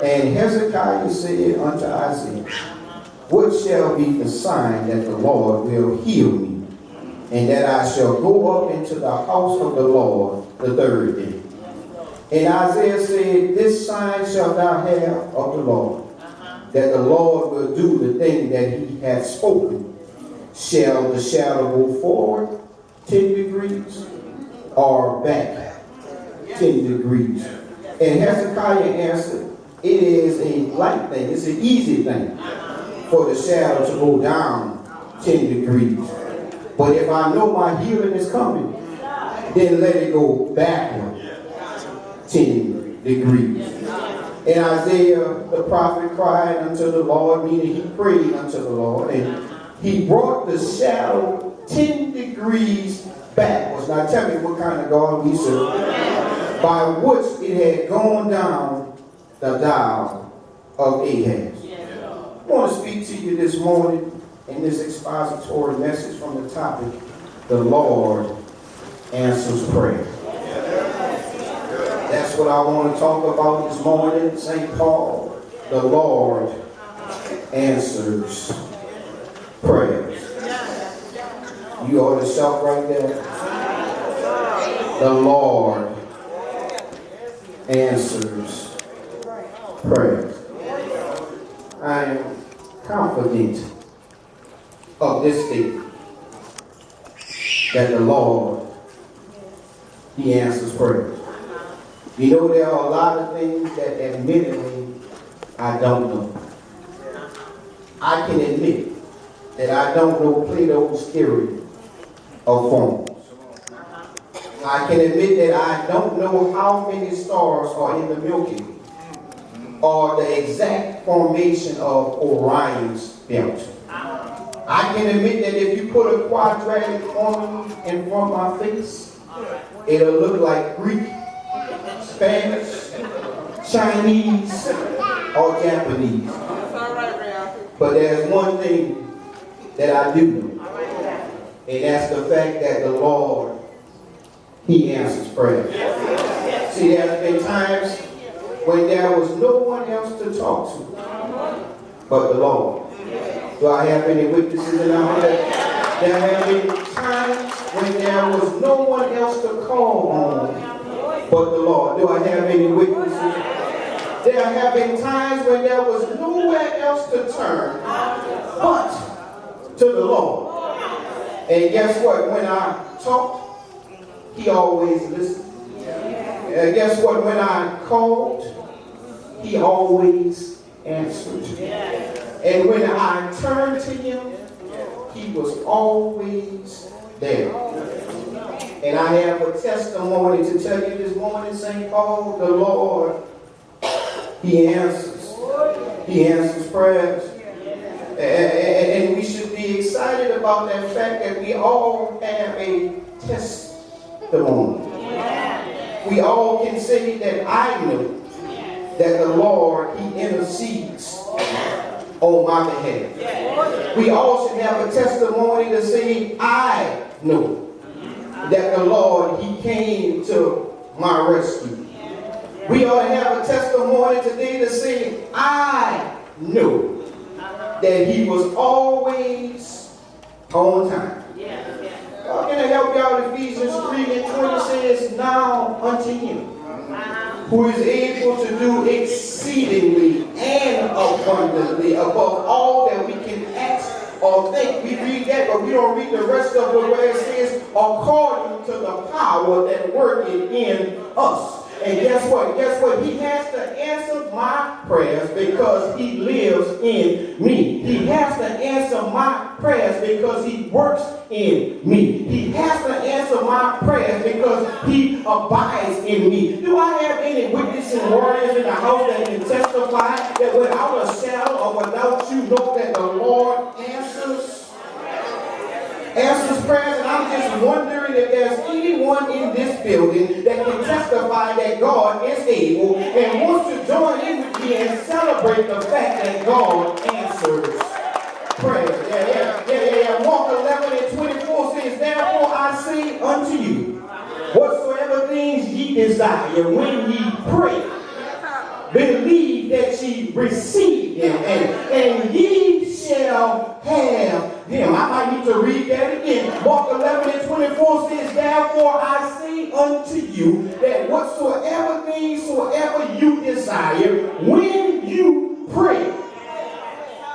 And Hezekiah said unto Isaiah, what shall be the sign that the Lord will heal me, and that I shall go up into the house of the Lord the third day? And Isaiah said, this sign shalt thou have of the Lord, that the Lord will do the thing that he hath spoken. Shall the shadow go forward 10 degrees or back 10 degrees? And Hezekiah answered, it is a light thing, it's an easy thing for the shadow to go down 10 degrees. But if I know my healing is coming, then let it go backward 10 degrees. And Isaiah the prophet cried unto the Lord, meaning he prayed unto the Lord, and he brought the shadow 10 degrees backwards. Now tell me what kind of God we serve. By which it had gone down the dial of Ahaz. I want to speak to you this morning in this expository message from the topic, the Lord answers prayer. That's what I want to talk about this morning, St. Paul. The Lord answers prayers. You ought to shout right there. The Lord answers prayers. I am confident of this statement, that the Lord, he answers prayers. You know, there are a lot of things that admittedly I don't know. I can admit that I don't know Plato's theory of forms. I can admit that I don't know how many stars are in the Milky Way, or the exact formation of Orion's belt. I can admit that if you put a quadratic formula in front of my face, it'll look like Greek, Spanish, Chinese, or Japanese. But there's one thing that I do know, and that's the fact that the Lord, he answers prayer. See, there's been times when there was no one else to talk to but the Lord. Do I have any witnesses in our head? There have been times when there was no one else to call on but the Lord. Do I have any witnesses? There have been times when there was nowhere else to turn but to the Lord. And guess what? When I talked, he always listened. Guess what? When I called, he always answered. And when I turned to him, he was always there. And I have a testimony to tell you this morning, St. Paul, the Lord, he answers. He answers prayers. And we should be excited about that fact that we all have a testimony. We all can say that I know that the Lord, he intercedes on my behalf. We all should have a testimony to say, I know that the Lord, he came to my rescue. We ought to have a testimony today to say, I know that he was always on time. Can I help y'all? Ephesians 3:20 says, now unto him who is able to do exceedingly and abundantly above all that we can ask or think. We read that, but we don't read the rest of it where it says, according to the power that worketh in us. And guess what? Guess what? He has to answer my prayers because he lives in me. He has to answer my prayers because he works in me. He has to answer my prayers because he abides in me. Do I have any witnesses and warriors in the house that can testify that without a shadow or without you know that the Lord answers prayers? And I'm just wondering if there's anyone in this building that can testify that God is able and wants to join in with me and celebrate the fact that God answers prayers. Yeah. Mark 11:24 says, therefore I say unto you, whatsoever things ye desire when ye pray, Believe that ye receive them, and ye shall have them. I might need to read that again. Mark 11:24 says, therefore I say unto you, that whatsoever things soever you desire, when you pray,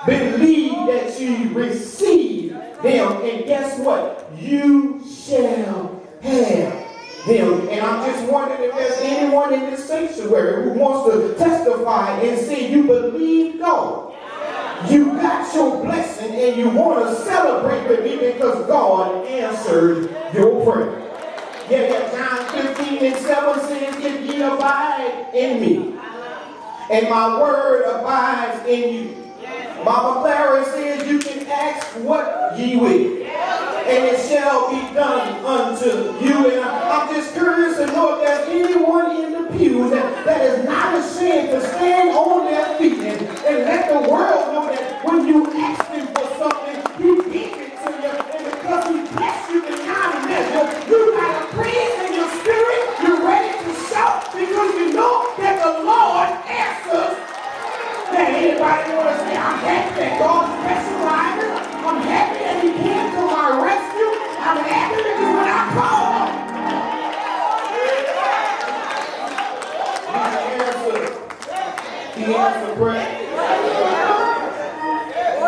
believe that you receive them, and guess what? You shall have them. And I'm just wondering if there's anyone in this sanctuary who wants to testify and say you believe God. You got your blessing and you want to celebrate with me because God answered your prayer. Yeah, John 15:7 says, if ye abide in me, and my word abides in you. Mama Clara says you can ask what ye will, and it shall be done unto you. And I'm just curious to know if there's anyone in the pews that is not ashamed to stand on their feet and let the world know that when you ask him for something, he gives it to you. And because he blessed you beyond measure, you got a praise in your spirit. You're ready to shout because you know that the Lord answers. Now, anybody want to say, I'm happy that God specializes? I'm happy that he came to my rescue. I'm happy because when I call him, he answered prayer.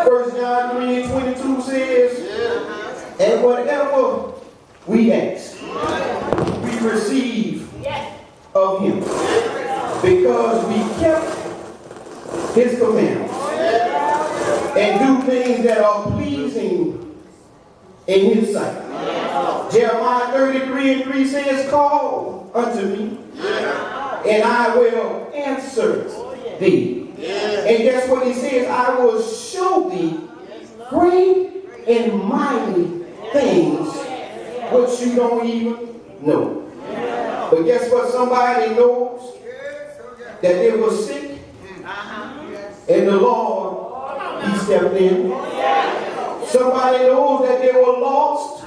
1 John 3:22 says, and whatever we ask, we receive of him, because we kept his commandments and do things that are pleasing in his sight. Jeremiah 33:3 says, call unto me, and I will answer thee. And guess what he says? I will show thee great and mighty things which you don't even know. But guess what? Somebody knows that they were sick, and the Lord, he stepped in. Somebody knows that they were lost,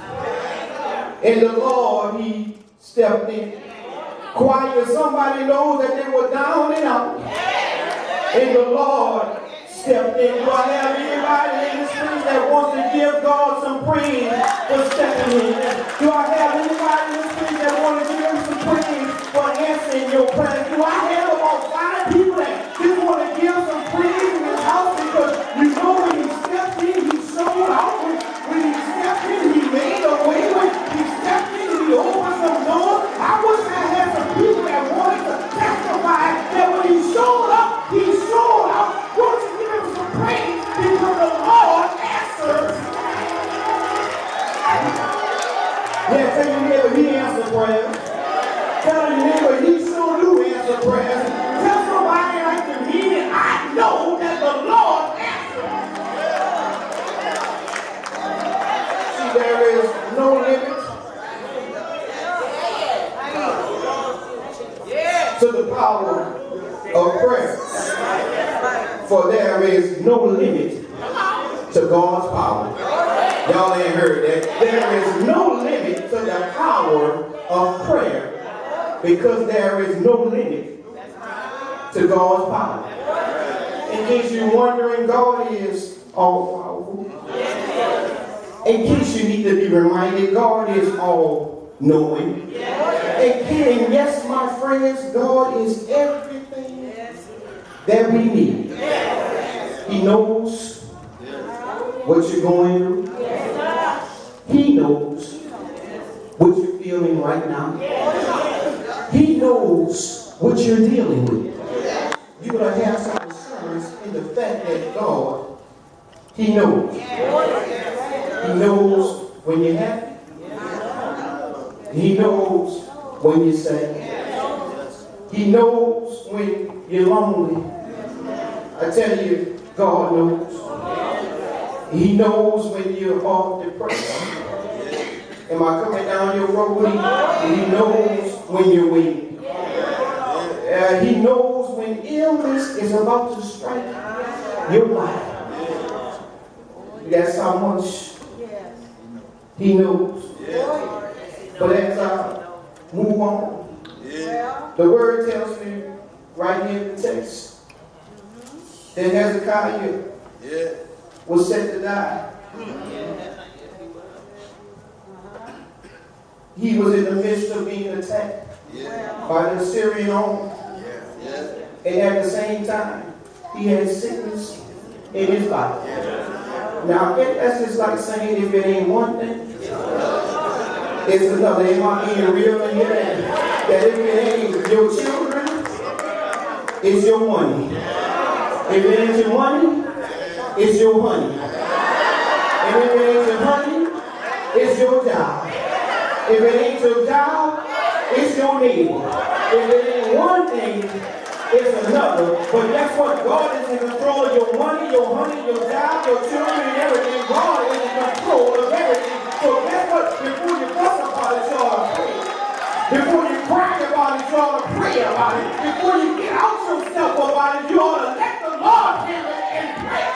and the Lord, he stepped in. Choir, somebody knows that they were down and out, and the Lord stepped in. Do I have anybody in this place that wants to give God some praise for stepping in? Do I have anybody in this place that wants to give him some praise for answering your prayer? Do I have about 5 people that just want to give some praise in this house because you know when he stepped in, he showed out. When he stepped in, he made a way. When he stepped in, he opened some doors. I wish I had some people that wanted to testify that when he showed up, he showed out. Won't you give him some praise because the Lord answers? Yeah, tell your neighbor he answers prayers. Tell your neighbor he sure do answer prayers. Tell somebody like to me that I know that the Lord answers. See, there is no limit to the power of prayer. For there is no limit to God's power. Y'all ain't heard that. There is no limit to the power of prayer because there is no limit to God's power. In case you're wondering, God is all powerful. In case you need to be reminded, God is all knowing. And yes, my friends, God is everything that we need. He knows what you're going through. He knows what you're feeling right now. He knows what you're dealing with. You're going to have some assurance in the fact that God, he knows. He knows when you're happy. He knows when you're sad. He knows when you're lonely. I tell you, God knows. He knows when you're all depressed. Am I coming down your road? He knows when you're weak. He knows when illness is about to strike your life. That's how much he knows. But as I move on, the word tells me right here in the text, that Hezekiah was set to die. He was in the midst of being attacked by the Assyrian army. And at the same time, he had sickness in his body. Now, that's just like saying if it ain't one thing, it's another. Am I being real in here? That if it ain't your children, it's your money. If it ain't your money, it's your honey. And if it ain't your honey, it's your job. If it ain't your job, it's your neighbor. If it ain't one thing, it's another. But guess what? God is in control of your money, your honey, your job, your children, and everything. God is in control of everything. So guess what? Before you fuss about it, you ought to pray. Before you cry about it, you ought to pray about it. Before you get out yourself about it, you ought to let the Lord handle it and pray.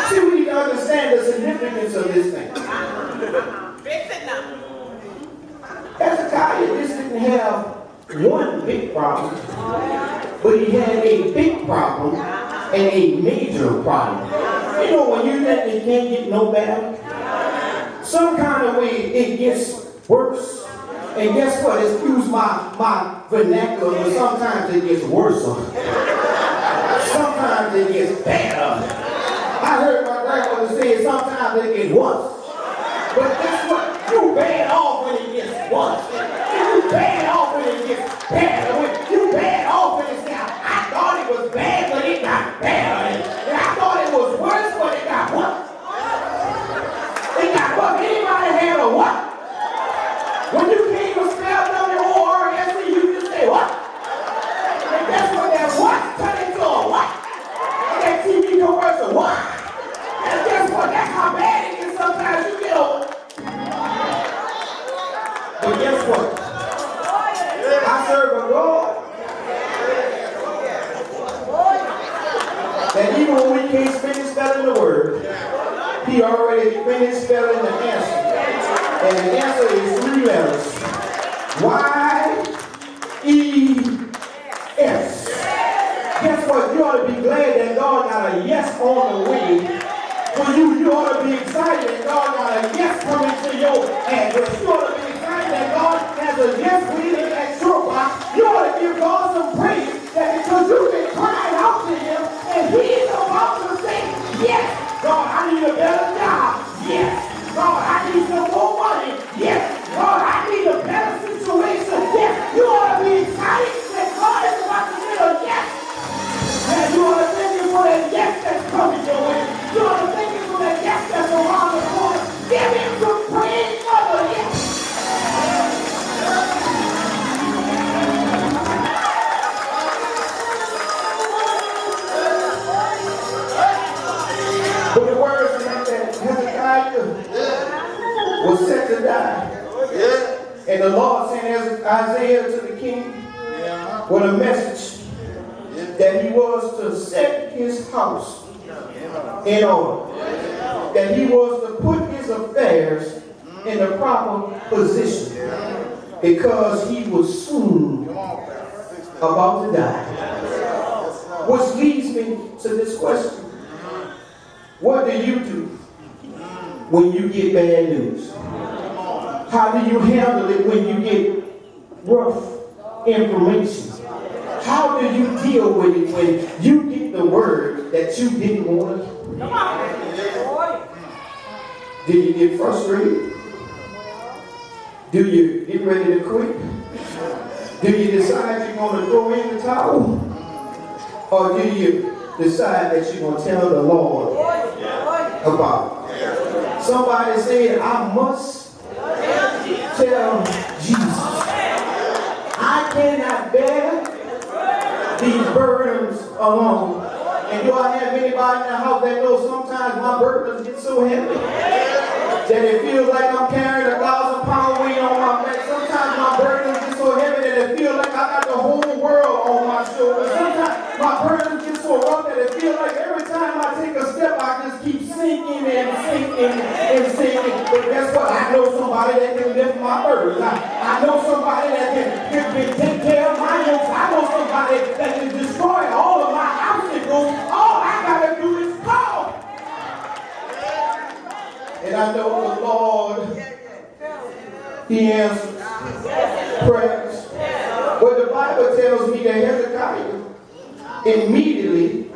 See, we need to understand the significance of this thing. Hezekiah just didn't have one big problem, but he had a big problem and a major problem. You know, when you think it can't get no better, some kind of way it gets worse. And guess what? Excuse my vernacular, but sometimes it gets worse. Sometimes it gets better. I heard my grandmother say sometimes it gets worse. But guess what? You bad off when it gets worse. You bad off when it gets better. You bad off when it's down. I thought it was bad, but it got better. And I thought it was worse, but it got worse. It got worse. Anybody had a what? When you came to spell W-O-R-S-E, you just say what? And guess what? That what turned into a what? And that TV commercial, what? And guess what? That's how bad it is sometimes you get over. But guess what? I serve a God that even when we can't finish spelling the word, he already finished spelling the answer. And the answer is 3 letters. Y-E-S. Guess what? You ought to be glad that God got a yes on the way. For you, you ought to be excited that God got a yes coming to your address. You ought to be excited that God has a yes waiting at your box. You ought to give God some praise that because you've been crying out to him and he is about to say, yes, God, I need a better job. Yes. God, I need some more money. Yes. God, I need a better situation. Yes. You ought to be excited that God is about to say a yes. And you ought to thank him for that yes that's coming your way. You ought to thank him for that yes that's around the corner. Give him some praise for the yes. But the words that Hezekiah was set to die. And the Lord sent Isaiah to the king with a message that he was to set his house in order. That he was to put his affairs in the proper position because he was soon about to die. Which leads me to this question. What do you do when you get bad news? How do you handle it when you get rough information? How do you deal with it when you get the word that you didn't want to hear? Do you get frustrated? Do you get ready to quit? Do you decide you're going to throw in the towel? Or do you decide that you're going to tell the Lord about it? Somebody said, I must tell Jesus. I cannot bear these burdens alone. And do I have anybody in the house that knows sometimes my burdens get so heavy that it feels like I'm carrying 1,000-pound weight on my back? Sometimes my burdens get so heavy that it feels like I got the whole world on my shoulders. Sometimes my burdens get so rough that it feels like every time I take a step I just keep sinking and sinking and sinking. But guess what? I know lift my burdens. I know somebody that can take care of my yokes. I know somebody that can destroy all of my obstacles. All I got to do is call. And I know the Lord, He answers prayers. But the Bible tells me that Hezekiah immediately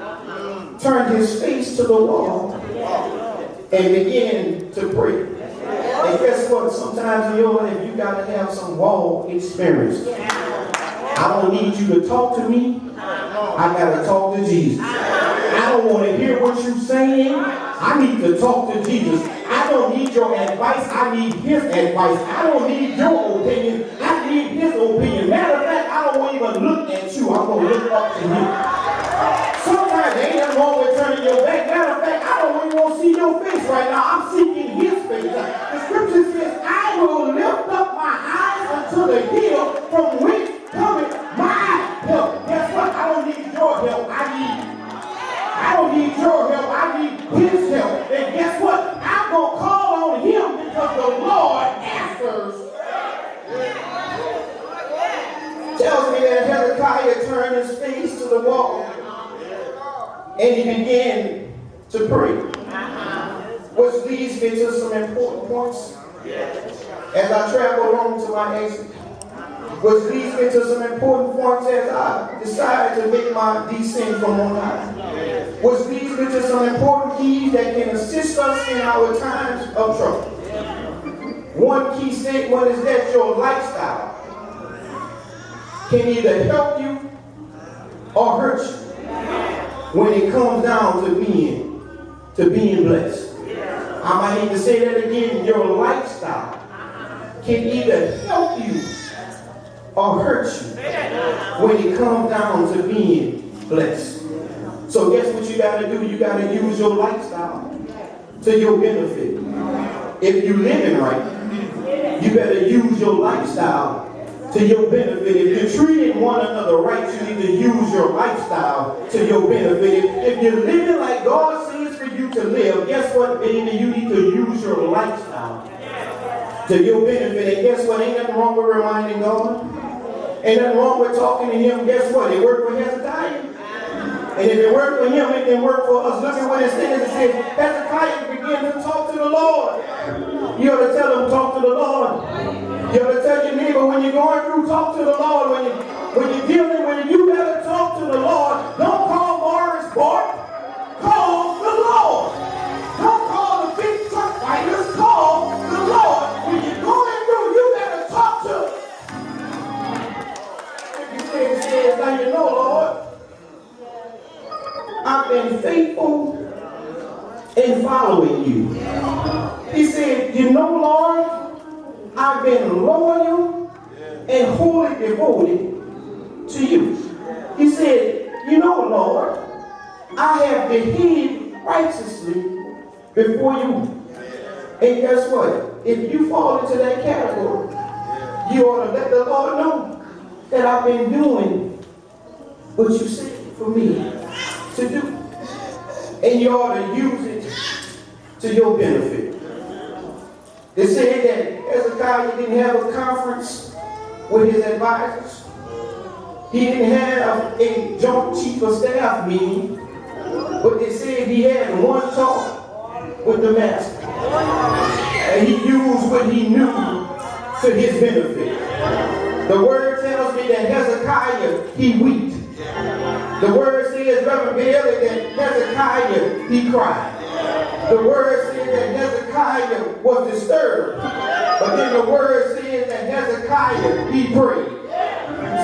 turned his face to the wall and began to pray. And guess what? Sometimes in your life you got to have some wall experience. I don't need you to talk to me. I got to talk to Jesus. I don't want to hear what you're saying. I need to talk to Jesus. I don't need your advice. I need His advice. I don't need your opinion. I need His opinion. Matter of fact, I don't even look at you. I'm going to look up to you. Sometimes there ain't nothing wrong with turning your back. Matter of fact, I don't even want to see your face right now. I'm seeking His face. The scripture says, I will lift up my eyes unto the hill from which cometh my help. Guess what? I don't need your help. I don't need your help. I need His help. And guess what? I'm going to call on Him because the Lord answers. Tells me that Hezekiah turned his face to the wall and he began to pray. Which leads me to some important points as I travel along to my exit. Which leads me to some important points as I decide to make my descent from on high. Which leads me to some important keys that can assist us in our times of trouble. One key statement is that your lifestyle can either help you or hurt you when it comes down to being blessed. I might need to say that again. Your lifestyle can either help you or hurt you when it comes down to being blessed. So guess what you got to do? You got to use your lifestyle to your benefit. If you're living right, you better use your lifestyle to your benefit. If you're treating one another right, you need to use your lifestyle to your benefit. If you're living like God says for you to live, guess what, baby? You need to use your lifestyle to your benefit. And guess what? Ain't nothing wrong with reminding God. Ain't nothing wrong with talking to Him. Guess what? It worked for Hezekiah. And if it worked for him, it can work for us. Look at what it says. It says, Hezekiah began to talk to the Lord. You ought to tell him, talk to the Lord. You ought to tell your neighbor, when you're going through, talk to the Lord. When you're dealing, when you better talk to the Lord. Don't call Morris Bart. Call the Lord. Don't call the big truck fighters. Call the Lord. When you're going through, you better talk to him. If you say it says, now you know, Lord, I've been faithful in following you. He said, you know, Lord, I've been loyal and wholly devoted to you. He said, you know, Lord, I have behaved righteously before you. And guess what? If you fall into that category, you ought to let the Lord know that I've been doing what you said for me to do. And you ought to use it to your benefit. They said that Hezekiah didn't have a conference with his advisors. He didn't have a joint chief of staff meeting, but they said he had one talk with the master. And he used what he knew to his benefit. The word tells me that Hezekiah, he wept. The word says, Reverend Bailey, that Hezekiah, he cried. The word says that Hezekiah was disturbed. But then the word says that Hezekiah, he prayed.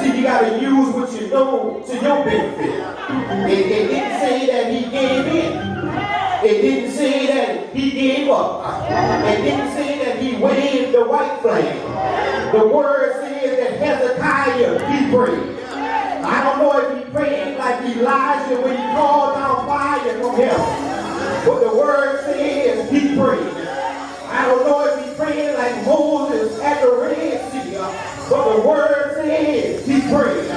See, you got to use what you know to your benefit. It didn't say that he gave in. It didn't say that he gave up. It didn't say that he waved the white flag. The word says that Hezekiah, he prayed. I don't know if he prayed like Elijah when he called down fire from heaven. But the word says he prayed. I don't know if he prayed like Moses at the Red Sea. But the word says he prayed.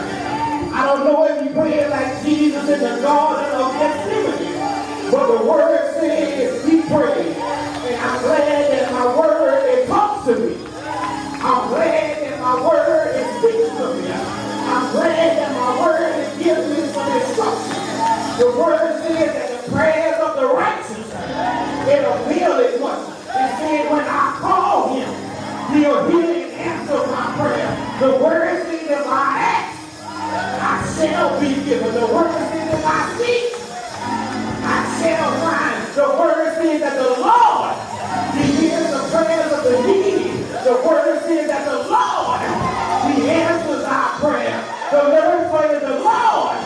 I don't know if he prayed like Jesus in the Garden of Gethsemane. But the word says he prayed. And I'm glad that my word, it talks to me. will hear and answer my prayer. The word says if I ask, I shall be given. The word says if I seek, I shall find. The word says that the Lord, He hears the prayers of the needy. The word says that the Lord, He answers our prayer. The word says the Lord,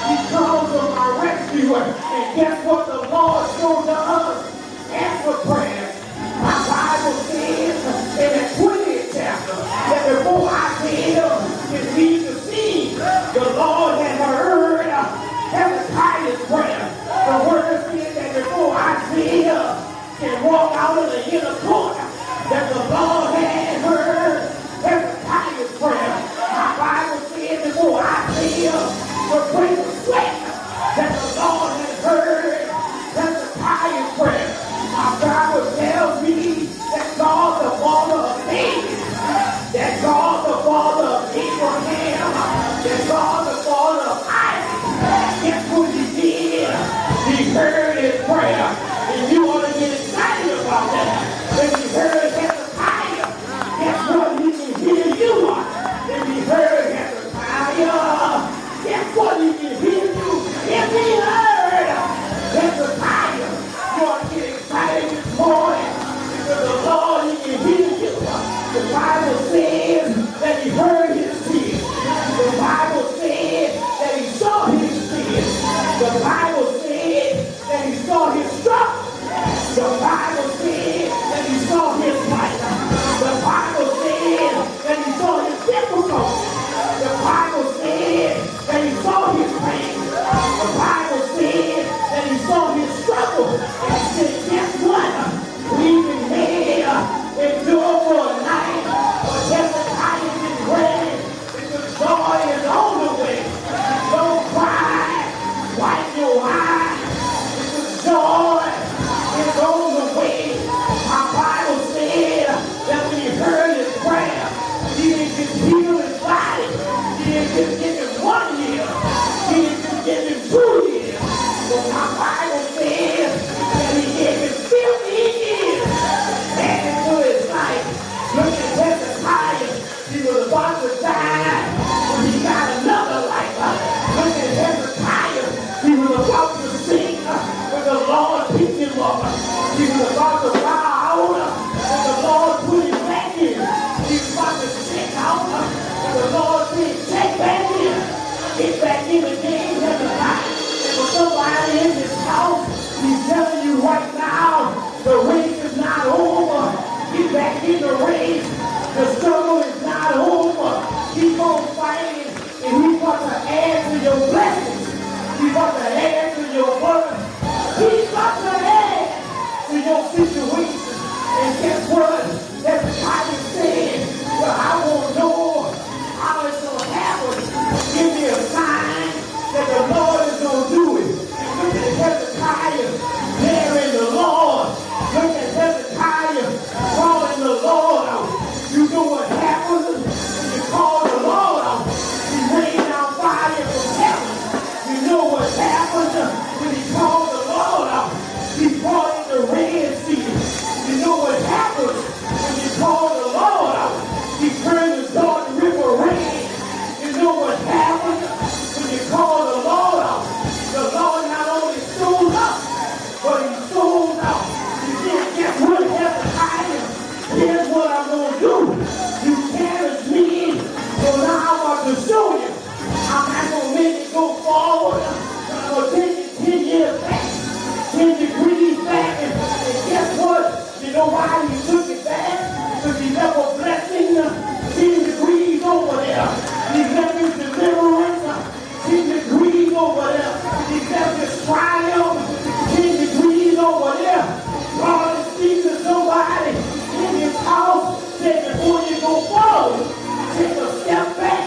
He comes to my rescue. And guess what the Lord shows to us? Answer prayers. My Bible says in the 20th chapter that before Isaiah can leave the scene, the Lord had heard Hezekiah's prayer. The word says that before Isaiah can walk out of the inner court, that the Lord had heard Hezekiah's prayer. My Bible says before Isaiah could break the sweat, that the Lord had heard Hezekiah's prayer. My Bible tells me that God, the Father of David, that God, the Father of Abraham, that God, the Father of Isaac, guess what He did? He heard his prayer. And you ought to get excited about that. When He heard Hezekiah, guess what? He can hear you. If He heard Hezekiah, guess what? He can hear you. If He heard Hezekiah, you ought to get excited this morning because the Lord, He can hear you. The Bible says that He heard his tears. The Bible says that He saw his tears. The Bible says that He saw his struggle. The Bible says that He saw his fight. The Bible says that He saw his difficulty. The Bible says that He saw his pain. The Bible says that He saw his struggle. And He said, guess what? Weeping may endure for a night, but Hezekiah is ready because joy is on the way. Don't cry, wipe your eyes, because joy is on the way. My Bible said that when He heard his prayer, He didn't just heal his body. He didn't just give him 1 year. He didn't just give him 2 years. But my Bible says that He gave him 50 years added to his life. Look at Hezekiah. He was about to die, but he got another life. Look at Hezekiah. He was about to sing, but the Lord picked him up. He was about to bow out, but the Lord put him back in. He was about to check out, but the Lord said, check back in. Get back in the game, Hezekiah. And for somebody in this house, He's telling you right now, the race is not over. Get back in the race. The struggle is not over. Keep on fighting, and He's going to add to your blessings. He's going to add to your burden. He's going to add to your situation. And guess what? Hezekiah said, well, I won't know how it's going to happen. Give me a sign that the Lord is going to do it. And look at Hezekiah there in the Lord. Look at Hezekiah calling the Lord out. You know what happens when you call the Lord out? He rained down fire from heaven. You know what happens when He called the Lord out? He brought in the Red Sea. You know what happens when you call the Lord out? He turned the Jordan River red. You know what happens when you call the Lord out? The Lord not only shows up, but He shows out. He said, guess what, Hezekiah? Here's what I'm going to do. You challenged me, so now I'm about to show you. I'm not going to make it go forward, but I'm going to take it 10 years back, 10 degrees back, and guess what? You know why He took it back? Because He left a blessing 10 degrees over there. He left His deliverance 10 degrees over there. He left His triumph 10 degrees over there. God is speaking to somebody in His house, said before you go forward, take a step back